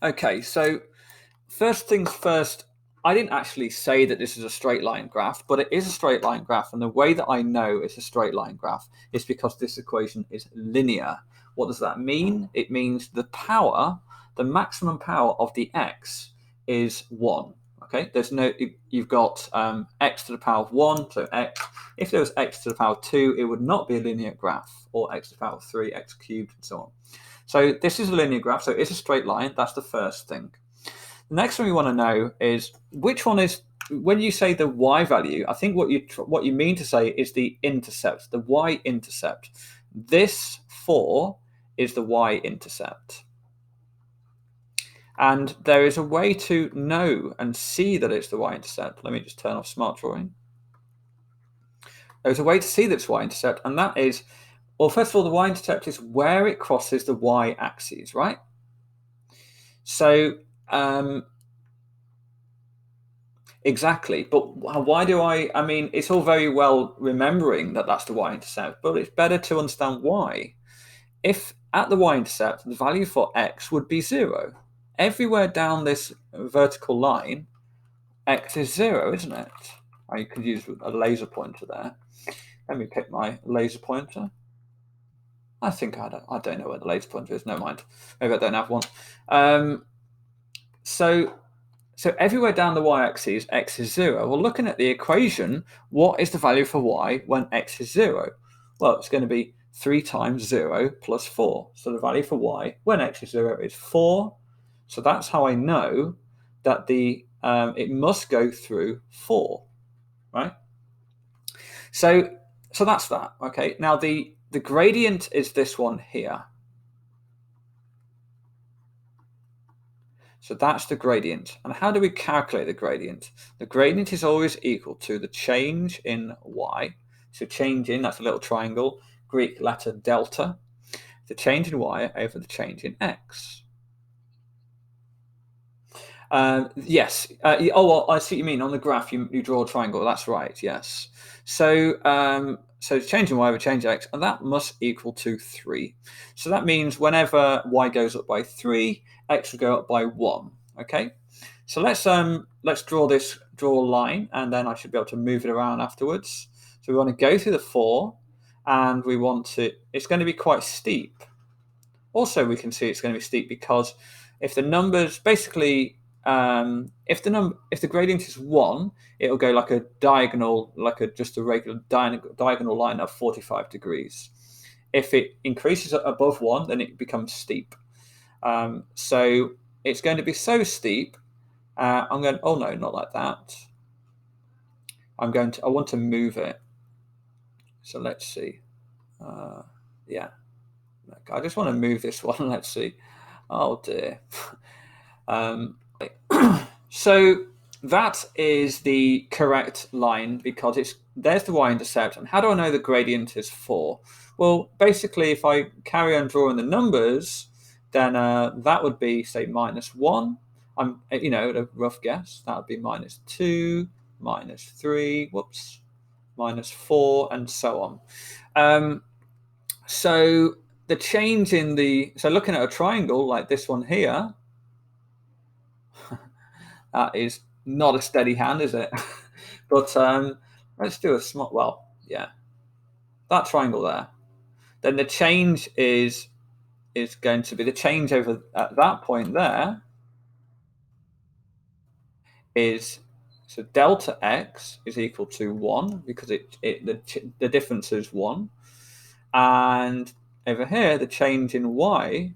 Okay, so first things first, I didn't actually say that this is a straight line graph, but it is a straight line graph. And the way that I know it's a straight line graph is because this equation is linear. What does that mean? It means the maximum power of the x is 1. Okay, there's no, you've got x to the power of 1, so x. If there was x to the power of 2, it would not be a linear graph, or x to the power of 3, x cubed, and so on. So this is a linear graph, so it's a straight line. That's the first thing. The next thing we want to know is which one is, when you say the y value, I think what you mean to say is the intercept, the y-intercept. This 4 is the y-intercept. And there is a way to know and see that it's the y-intercept. Let me just turn off smart drawing. There's a way to see that it's y-intercept, and that is, well, first of all, the y-intercept is where it crosses the y-axis, right? So exactly, but why do I mean, it's all very well remembering that that's the y-intercept, but it's better to understand why. If at the y-intercept, the value for x would be 0. Everywhere down this vertical line, x is 0, isn't it? I could use a laser pointer there. Let me pick my laser pointer. I think I don't know where the laser pointer is. Never mind. Maybe I don't have one. So everywhere down the y-axis, x is 0. Well, looking at the equation, what is the value for y when x is 0? Well, it's going to be 3 times 0 plus 4. So the value for y when x is 0 is 4. So that's how I know that it must go through 4, right? So that's that. Okay. Now the gradient is this one here. So that's the gradient. And how do we calculate the gradient? The gradient is always equal to the change in y. So change in, that's a little triangle, Greek letter delta. The change in y over the change in x. Yes. Well, I see what you mean. On the graph, you draw a triangle. That's right. Yes. So change in y over change in x, and that must equal to 3. So that means whenever y goes up by 3, x will go up by 1. Okay. So let's draw a line, and then I should be able to move it around afterwards. So we want to go through the 4, and we want to. It's going to be quite steep. Also, we can see it's going to be steep because if the numbers basically. If the gradient is 1, it'll go like a diagonal, just a regular diagonal line of 45 degrees. If it increases above 1, then it becomes steep. So it's going to be so steep. I'm going. Oh no, not like that. I want to move it. So let's see. Yeah. I just want to move this one. Let's see. Oh dear. So that is the correct line because there's the y-intercept. And how do I know the gradient is 4? Well, basically, if I carry on drawing the numbers, then that would be, say, -1. I'm, at a rough guess, that would be -2, -3, -4, and so on. So the change in so looking at a triangle like this one here, that is not a steady hand, is it? But let's do a small. Well, yeah, that triangle there. Then the change is going to be the change over at that point there is, so delta x is equal to 1 because the difference is 1, and over here the change in y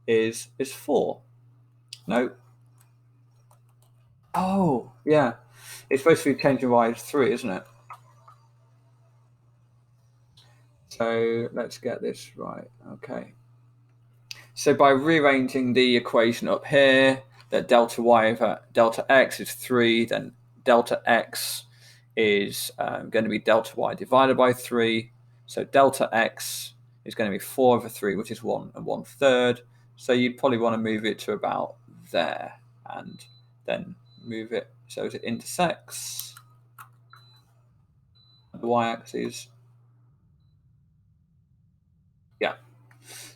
is 4. No. Oh yeah, it's supposed to be changing y is 3, isn't it? So let's get this right. Okay. So by rearranging the equation up here, that delta y over delta x is 3, then delta x is going to be delta y divided by 3. So delta x is going to be 4 over 3, which is 1 1/3. So you'd probably want to move it to about there and then move it so it intersects the y-axis. Yeah.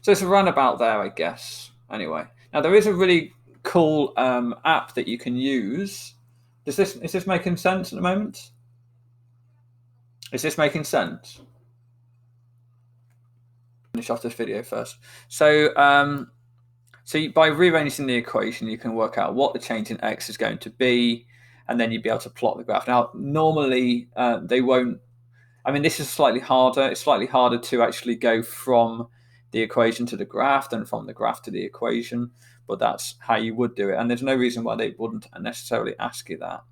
So it's around about there, I guess. Anyway, now there is a really cool app that you can use. Is this making sense at the moment? Is this making sense? Finish off this video first. So by rearranging the equation, you can work out what the change in x is going to be, and then you'd be able to plot the graph. Now, normally they won't. I mean, this is slightly harder. It's slightly harder to actually go from the equation to the graph than from the graph to the equation, but that's how you would do it. And there's no reason why they wouldn't necessarily ask you that.